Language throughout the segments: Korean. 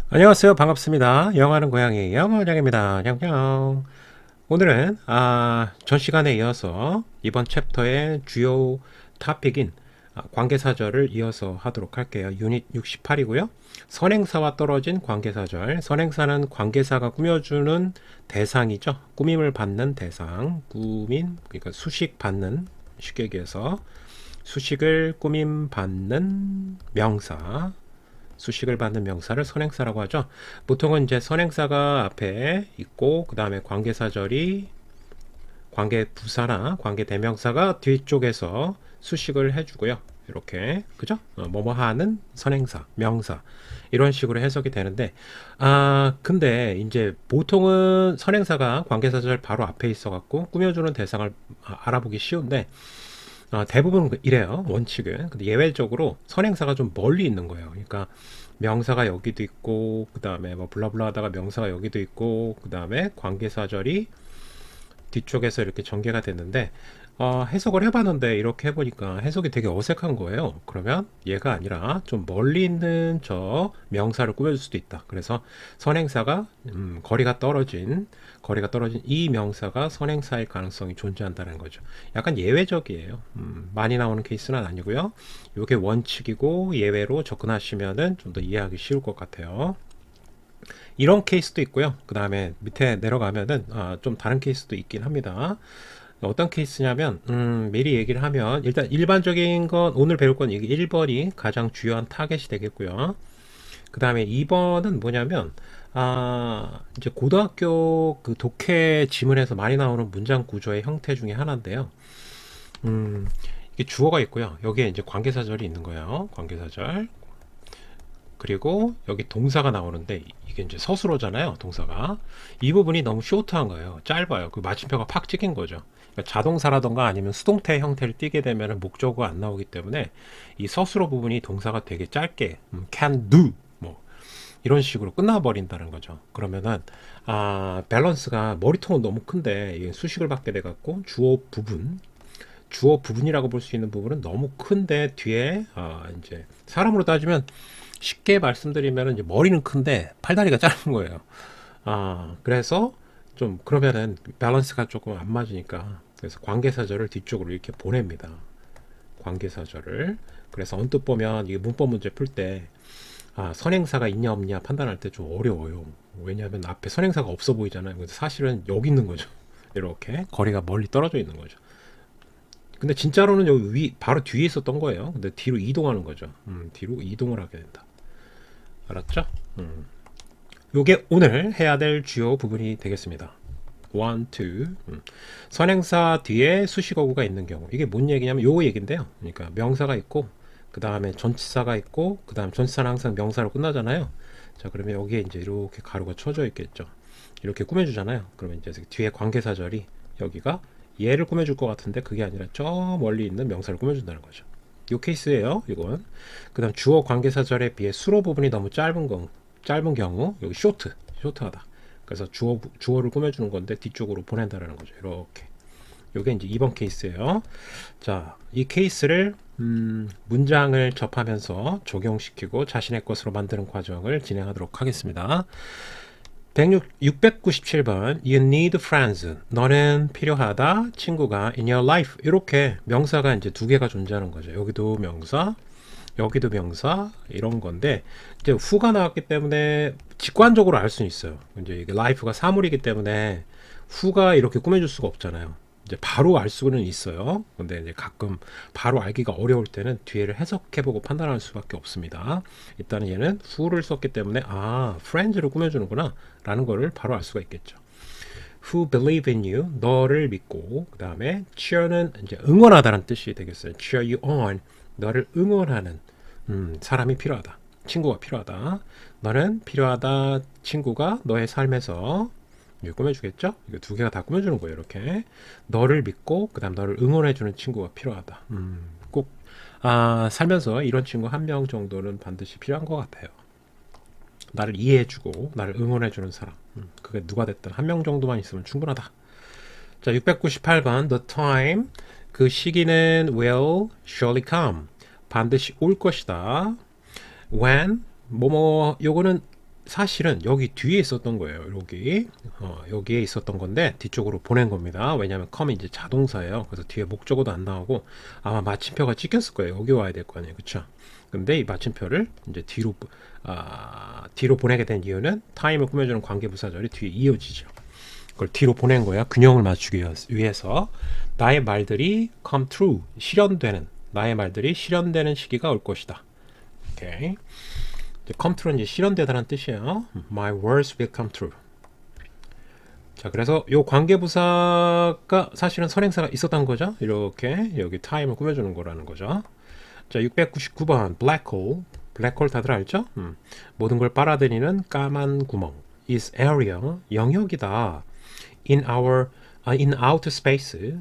안녕하세요. 반갑습니다. 영어하는 고양이 영어장입니다. 냥냥. 오늘은 전 시간에 이어서 이번 챕터의 주요 토픽인 관계사절을 이어서 하도록 할게요. 유닛 68이고요. 선행사와 떨어진 관계사절. 선행사는 관계사가 꾸며주는 대상이죠. 꾸밈을 받는 대상. 꾸민, 그러니까 수식 받는, 쉽게 얘기해서 수식을 꾸밈 받는 명사. 수식을 받는 명사를 선행사라고 하죠. 보통은 이제 선행사가 앞에 있고 그 다음에 관계사절이 관계부사나 관계대명사가 뒤쪽에서 수식을 해주고요. 이렇게 그죠? 뭐뭐 하는 선행사, 명사 이런 식으로 해석이 되는데 근데 이제 보통은 선행사가 관계사절 바로 앞에 있어갖고 꾸며주는 대상을 알아보기 쉬운데 대부분 이래요. 원칙은. 근데 예외적으로 선행사가 좀 멀리 있는 거예요. 그러니까 명사가 여기도 있고 그 다음에 뭐 블라블라 하다가 명사가 여기도 있고 그 다음에 관계사절이 뒤쪽에서 이렇게 전개가 됐는데 해석을 해봤는데 이렇게 해보니까 해석이 되게 어색한 거예요. 그러면 얘가 아니라 좀 멀리 있는 저 명사를 꾸며줄 수도 있다. 그래서 선행사가 거리가 떨어진 이 명사가 선행사일 가능성이 존재한다는 거죠. 약간 예외적이에요. 많이 나오는 케이스는 아니고요. 이게 원칙이고 예외로 접근하시면은 좀 더 이해하기 쉬울 것 같아요. 이런 케이스도 있고요. 그 다음에 밑에 내려가면은 좀 다른 케이스도 있긴 합니다. 어떤 케이스냐면 미리 얘기를 하면 일단 일반적인 건 오늘 배울 건 이게 1번이 가장 주요한 타겟이 되겠고요. 그 다음에 2번은 뭐냐면 이제 고등학교 그 독해 지문에서 많이 나오는 문장 구조의 형태 중에 하나인데요. 이게 주어가 있고요. 여기에 이제 관계사절이 있는 거예요. 관계사절. 그리고 여기 동사가 나오는데 이게 이제 서술어잖아요. 동사가 이 부분이 너무 쇼트한 거예요. 짧아요. 그 마침표가 팍 찍힌 거죠. 그러니까 자동사라던가 아니면 수동태 형태를 띠게 되면 목적어가 안 나오기 때문에 이 서술어 부분이 동사가 되게 짧게 can do 뭐 이런 식으로 끝나버린다는 거죠. 그러면은 밸런스가 머리통은 너무 큰데 이게 수식을 받게 돼 갖고 주어 부분이라고 볼 수 있는 부분은 너무 큰데 뒤에 이제 사람으로 따지면 쉽게 말씀드리면 이제 머리는 큰데 팔다리가 짧은 거예요. 그래서 좀 그러면은 밸런스가 조금 안 맞으니까 그래서 관계사절을 뒤쪽으로 이렇게 보냅니다. 관계사절을. 그래서 언뜻 보면 이게 문법 문제 풀 때 선행사가 있냐 없냐 판단할 때 좀 어려워요. 왜냐하면 앞에 선행사가 없어 보이잖아요. 근데 사실은 여기 있는 거죠. 이렇게 거리가 멀리 떨어져 있는 거죠. 근데 진짜로는 여기 바로 뒤에 있었던 거예요. 근데 뒤로 이동하는 거죠. 뒤로 이동을 하게 된다. 알았죠? 요게 오늘 해야 될 주요 부분이 되겠습니다. 1, 2. 선행사 뒤에 수식어구가 있는 경우. 이게 뭔 얘기냐면 요 얘기인데요. 그러니까 명사가 있고 그 다음에 전치사가 있고 그 다음 전치사는 항상 명사로 끝나잖아요. 자, 그러면 여기에 이제 이렇게 가루가 쳐져 있겠죠. 이렇게 꾸며주잖아요. 그러면 이제 뒤에 관계사절이 여기가 얘를 꾸며줄 것 같은데 그게 아니라 저 멀리 있는 명사를 꾸며준다는 거죠. 요 케이스예요. 이건. 그 다음 주어 관계사절에 비해 수로 부분이 너무 짧은 경우 여기 쇼트하다. 그래서 주어를 꾸며주는 건데 뒤쪽으로 보낸다는 거죠. 이렇게. 요게 이제 2번 케이스예요. 자, 이 케이스를 문장을 접하면서 적용시키고 자신의 것으로 만드는 과정을 진행하도록 하겠습니다. 697번 You need friends. 너는 필요하다. 친구가 in your life. 이렇게 명사가 이제 두 개가 존재하는 거죠. 여기도 명사, 여기도 명사 이런 건데 이제 후가 나왔기 때문에 직관적으로 알 수는 있어요. 이제 이게 life가 사물이기 때문에 후가 이렇게 꾸며줄 수가 없잖아요. 이제 바로 알 수는 있어요. 근데 이제 가끔 바로 알기가 어려울 때는 뒤에를 해석해보고 판단할 수밖에 없습니다. 일단은 얘는 who를 썼기 때문에 friends를 꾸며주는구나 라는 거를 바로 알 수가 있겠죠. Who believe in you, 너를 믿고, 그 다음에 cheer는 이제 응원하다는 뜻이 되겠어요. cheer you on, 너를 응원하는 사람이 필요하다. 친구가 필요하다. 너는 필요하다. 친구가 너의 삶에서 이거 꾸며주겠죠? 이거 두 개가 다 꾸며주는 거예요. 이렇게 너를 믿고 그다음 너를 응원해주는 친구가 필요하다. 꼭 살면서 이런 친구 한 명 정도는 반드시 필요한 것 같아요. 나를 이해해주고 나를 응원해주는 사람. 그게 누가 됐든 한 명 정도만 있으면 충분하다. 자, 698번 The time 그 시기는 will surely come 반드시 올 것이다. When 뭐뭐 요거는 사실은 여기 뒤에 있었던 거예요. 여기에 있었던 건데 뒤쪽으로 보낸 겁니다. 왜냐하면 come이 이제 자동사예요. 그래서 뒤에 목적어도 안 나오고 아마 마침표가 찍혔을 거예요. 여기 와야 될 거 아니에요, 그쵸? 근데 이 마침표를 이제 뒤로 보내게 된 이유는 time을 꾸며주는 관계부사절이 뒤에 이어지죠. 그걸 뒤로 보낸 거야. 균형을 맞추기 위해서. 나의 말들이 come true, 나의 말들이 실현되는 시기가 올 것이다. 오케이. come true는 이제 실현되다는 뜻이에요. My words will come true. 자, 그래서 요 관계부사가 사실은 선행사가 있었던 거죠. 이렇게 여기 time을 꾸며주는 거라는 거죠. 자, 699번 블랙홀. 블랙홀 다들 알죠? 모든 걸 빨아들이는 까만 구멍. is area, 영역이다. in outer space,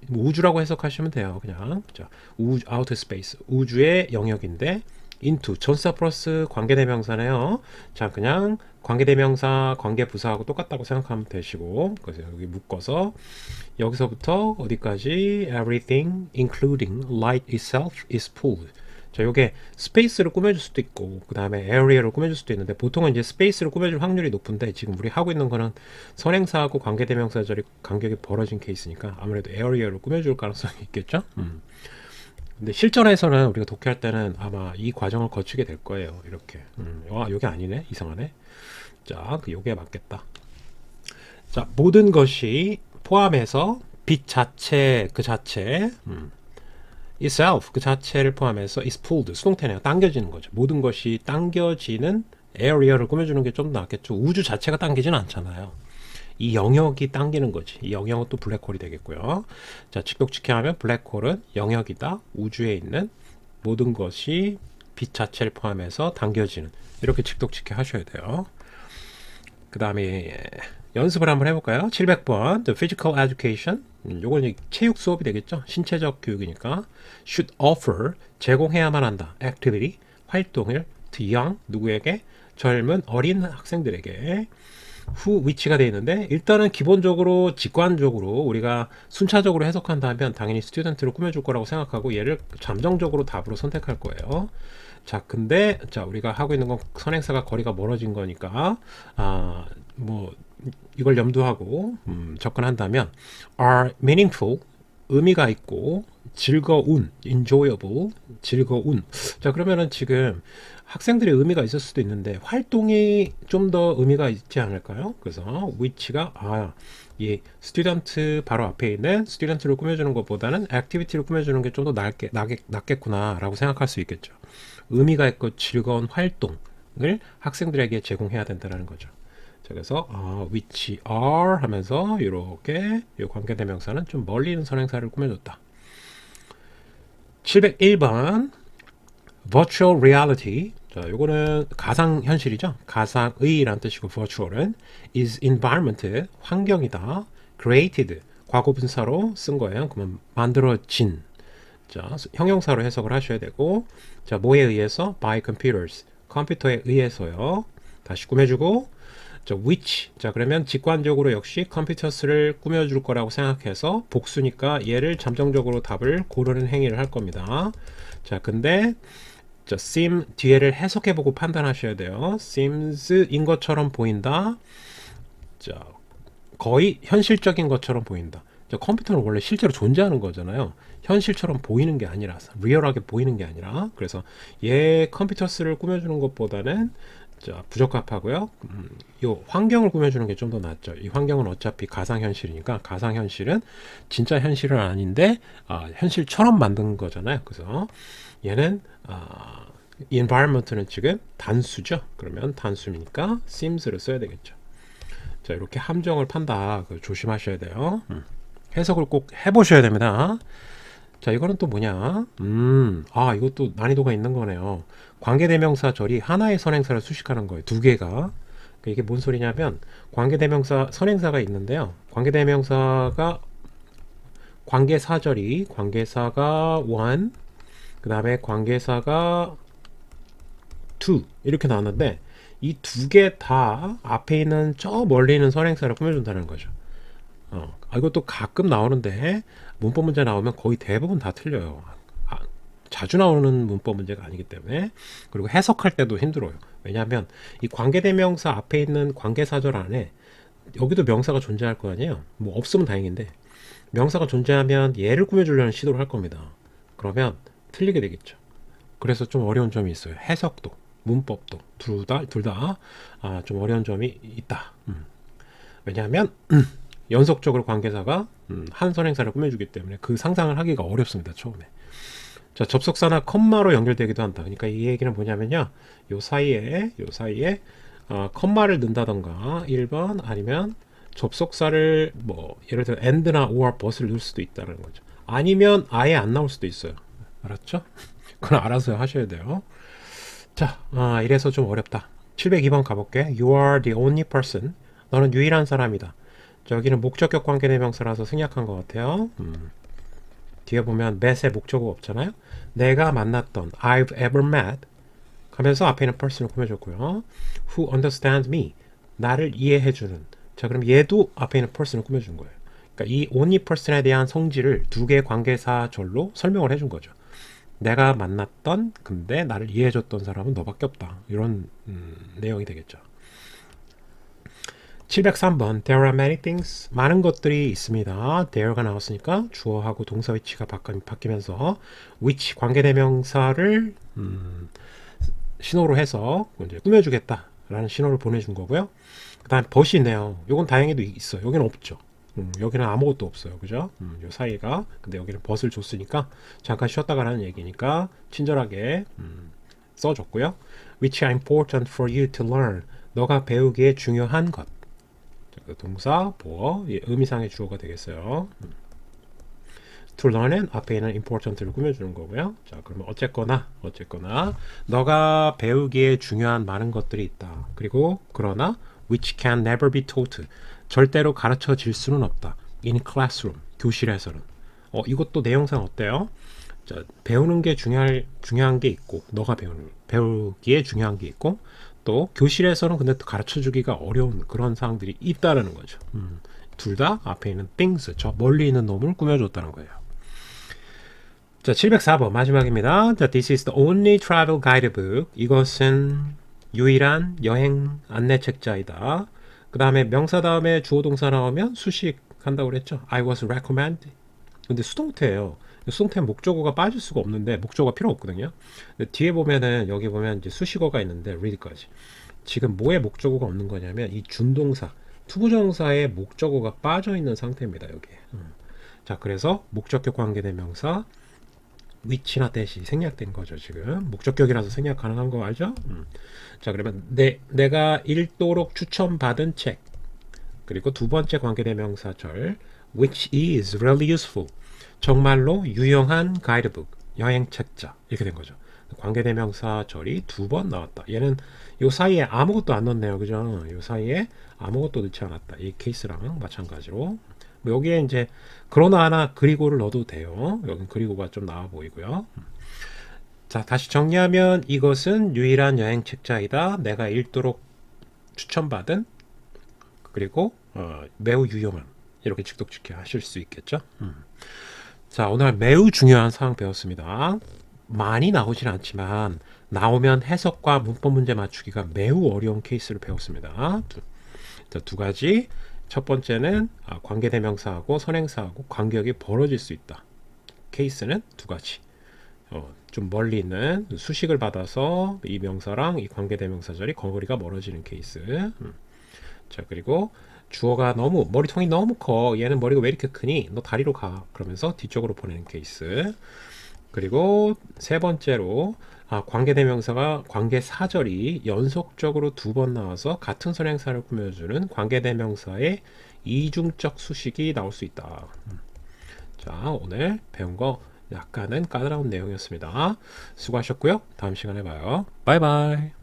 우주라고 해석하시면 돼요. 그냥 자, outer space, 우주의 영역인데 into, 전치사 플러스 관계대명사네요. 자, 그냥 관계대명사, 관계부사하고 똑같다고 생각하면 되시고, 그래서 여기 묶어서 여기서부터 어디까지 everything including light itself is pulled. 자, 요게 스페이스를 꾸며줄 수도 있고 그 다음에 area를 꾸며줄 수도 있는데 보통은 이제 스페이스를 꾸며줄 확률이 높은데 지금 우리 하고 있는 거는 선행사하고 관계대명사절이 간격이 벌어진 케이스니까 아무래도 area를 꾸며줄 가능성이 있겠죠. 근데 실전에서는 우리가 독해할 때는 아마 이 과정을 거치게 될 거예요. 이렇게. 요게 아니네. 이상하네. 자, 요게 맞겠다. 자, 모든 것이 포함해서 빛 자체, 그 자체, itself, 그 자체를 포함해서 is pulled, 수동태네요. 당겨지는 거죠. 모든 것이 당겨지는 area를 꾸며주는 게 좀 더 낫겠죠. 우주 자체가 당기지는 않잖아요. 이 영역이 당기는 거지. 이 영역은 또 블랙홀이 되겠고요. 자, 직독직해하면 블랙홀은 영역이다. 우주에 있는 모든 것이 빛 자체를 포함해서 당겨지는. 이렇게 직독직해 하셔야 돼요. 그 다음에 연습을 한번 해볼까요? 700번 The Physical Education, 요건 체육 수업이 되겠죠. 신체적 교육이니까 should offer, 제공해야만 한다. activity, 활동을 to young, 누구에게? 젊은 어린 학생들에게. who, which가 되어 있는데 일단은 기본적으로 직관적으로 우리가 순차적으로 해석한다면 당연히 스튜던트를 꾸며줄 거라고 생각하고 얘를 잠정적으로 답으로 선택할 거예요. 자, 근데 자, 우리가 하고 있는 건 선행사가 거리가 멀어진 거니까 이걸 염두하고 접근한다면 are meaningful, 의미가 있고 즐거운, enjoyable, 즐거운. 자, 그러면은 지금 학생들의 의미가 있을 수도 있는데 활동이 좀 더 의미가 있지 않을까요? 그래서 which가 이 스튜던트 바로 앞에 있는 스튜던트를 꾸며주는 것보다는 액티비티를 꾸며주는 게 좀 더 낫겠구나 라고 생각할 수 있겠죠. 의미가 있고 즐거운 활동을 학생들에게 제공해야 된다는 거죠. 자, 그래서 which are 하면서 이렇게 이 관계대명사는 좀 멀리 있는 선행사를 꾸며줬다. 701번 virtual reality. 자, 요거는 가상현실이죠. 가상의라는 뜻이고 virtual은 is environment, 환경이다. created, 과거분사로 쓴 거예요. 그러면 만들어진. 자, 형용사로 해석을 하셔야 되고, 자, 뭐에 의해서? by computers, 컴퓨터에 의해서요. 다시 꾸며주고, 자, which. 자, 그러면 직관적으로 역시 컴퓨터스를 꾸며줄 거라고 생각해서 복수니까 얘를 잠정적으로 답을 고르는 행위를 할 겁니다. 자, 근데 자, seem 뒤에를 해석해보고 판단하셔야 돼요. seems인 것처럼 보인다. 자, 거의 현실적인 것처럼 보인다. 자, 컴퓨터는 원래 실제로 존재하는 거잖아요. 현실처럼 보이는 게 아니라, 리얼하게 보이는 게 아니라. 그래서 얘 컴퓨터스를 꾸며주는 것보다는 자, 부적합하고요. 이 환경을 꾸며주는 게 좀 더 낫죠. 이 환경은 어차피 가상현실이니까 가상현실은 진짜 현실은 아닌데 현실처럼 만든 거잖아요. 그래서 얘는 environment는 지금 단수죠. 그러면 단수니까 seems를 써야 되겠죠. 자, 이렇게 함정을 판다. 조심하셔야 돼요. 해석을 꼭 해보셔야 됩니다. 자, 이거는 또 뭐냐? 이것도 난이도가 있는 거네요. 관계대명사절이 하나의 선행사를 수식하는 거예요. 두 개가. 이게 뭔 소리냐면 관계대명사 선행사가 있는데요. 관계대명사가 관계사가 one, 그 다음에 관계사가 two 이렇게 나왔는데 이 두 개 다 앞에 있는 저 멀리 있는 선행사를 꾸며준다는 거죠. 이것도 가끔 나오는데 문법 문제 나오면 거의 대부분 다 틀려요. 자주 나오는 문법 문제가 아니기 때문에. 그리고 해석할 때도 힘들어요. 왜냐하면 이 관계대명사 앞에 있는 관계사절 안에 여기도 명사가 존재할 거 아니에요. 뭐 없으면 다행인데 명사가 존재하면 얘를 꾸며주려는 시도를 할 겁니다. 그러면 틀리게 되겠죠. 그래서 좀 어려운 점이 있어요. 해석도 문법도 둘다 좀 어려운 점이 있다. 왜냐하면 연속적으로 관계사가 한 선행사를 꾸며주기 때문에 그 상상을 하기가 어렵습니다. 처음에. 자, 접속사나 컴마로 연결되기도 한다. 그러니까 이 얘기는 뭐냐면요. 요 사이에 컴마를 넣는다던가 1번 아니면 접속사를 뭐 예를 들어 and나 or but을 넣을 수도 있다는 거죠. 아니면 아예 안 나올 수도 있어요. 알았죠? 그건 알아서 하셔야 돼요. 자, 이래서 좀 어렵다. 702번 가볼게. You are the only person. 너는 유일한 사람이다. 저기는 목적격 관계대명사라서 생략한 것 같아요. 뒤에 보면 met의 목적어가 없잖아요. 내가 만났던 I've ever met 하면서 앞에 있는 person을 꾸며줬고요. Who understands me. 나를 이해해주는. 자, 그럼 얘도 앞에 있는 person을 꾸며준 거예요. 그러니까 이 only person에 대한 성질을 두 개의 관계사절로 설명을 해준 거죠. 내가 만났던 근데 나를 이해해줬던 사람은 너밖에 없다. 이런 내용이 되겠죠. 703번 There are many things. 많은 것들이 있습니다. There가 나왔으니까 주어하고 동사 위치가 바뀌면서 which 관계대명사를 신호로 해서 이제 꾸며주겠다라는 신호를 보내준 거고요. 그 다음 but이 있네요. 요건 다행히도 있어요. 여기는 없죠. 여기는 아무것도 없어요. 그죠? 요 사이가. 근데 여기는 but을 줬으니까 잠깐 쉬었다 가라는 얘기니까 친절하게 써줬고요. which are important for you to learn. 너가 배우기에 중요한 것. 그 동사, 보어, 의미상의 주어가 되겠어요. to learn은 앞에 있는 important를 꾸며주는 거고요. 자, 그러면 어쨌거나 너가 배우기에 중요한 많은 것들이 있다. 그리고 그러나 which can never be taught. 절대로 가르쳐질 수는 없다. in classroom. 교실에서는. 이것도 내용상 어때요? 자, 배우는 게 중요한 게 있고 너가 배우기에 중요한 게 있고 또 교실에서는 근데 또 가르쳐주기가 어려운 그런 사항들이 있다라는 거죠. 둘 다 앞에 있는 things, 저 멀리 있는 놈을 꾸며줬다는 거예요. 자, 704번 마지막입니다. 자, this is the only travel guidebook. 이것은 유일한 여행 안내책자이다. 그 다음에 명사 다음에 주어 동사 나오면 수식한다고 그랬죠. I was recommended. 근데 수동태예요. 수동태 목적어가 빠질 수가 없는데 목적어가 필요 없거든요. 근데 뒤에 보면은 여기 보면 이제 수식어가 있는데 read까지. 지금 뭐에 목적어가 없는 거냐면 이 준동사, 투부정사에 목적어가 빠져 있는 상태입니다. 여기에. 자, 그래서 목적격 관계대명사 which나 that이 생략된 거죠. 지금 목적격이라서 생략 가능한 거 알죠? 자, 그러면 내가 읽도록 추천받은 책. 그리고 두 번째 관계대명사절 which is really useful. 정말로 유용한 가이드북, 여행책자 이렇게 된 거죠. 관계대명사절이 두 번 나왔다. 얘는 요 사이에 아무것도 안 넣었네요. 그죠? 요 사이에 아무것도 넣지 않았다. 이 케이스랑 마찬가지로 뭐 여기에 이제 그러나 하나 그리고를 넣어도 돼요. 여긴 그리고가 좀 나와 보이고요. 자, 다시 정리하면 이것은 유일한 여행책자이다. 내가 읽도록 추천받은 그리고 매우 유용한 이렇게 직독직해 하실 수 있겠죠. 자, 오늘 매우 중요한 사항 배웠습니다. 많이 나오진 않지만 나오면 해석과 문법 문제 맞추기가 매우 어려운 케이스를 배웠습니다. 두 가지. 첫 번째는 관계대명사하고 선행사하고 관계역이 벌어질 수 있다. 케이스는 두 가지. 좀 멀리 있는 수식을 받아서 이 명사랑 이 관계대명사절이 거리가 멀어지는 케이스. 자, 그리고 주어가 머리통이 너무 커. 얘는 머리가 왜 이렇게 크니? 너 다리로 가. 그러면서 뒤쪽으로 보내는 케이스. 그리고 세 번째로 관계대명사가 관계사절이 연속적으로 두 번 나와서 같은 선행사를 꾸며주는 관계대명사의 이중적 수식이 나올 수 있다. 자, 오늘 배운 거 약간은 까다로운 내용이었습니다. 수고하셨고요. 다음 시간에 봐요. 바이바이.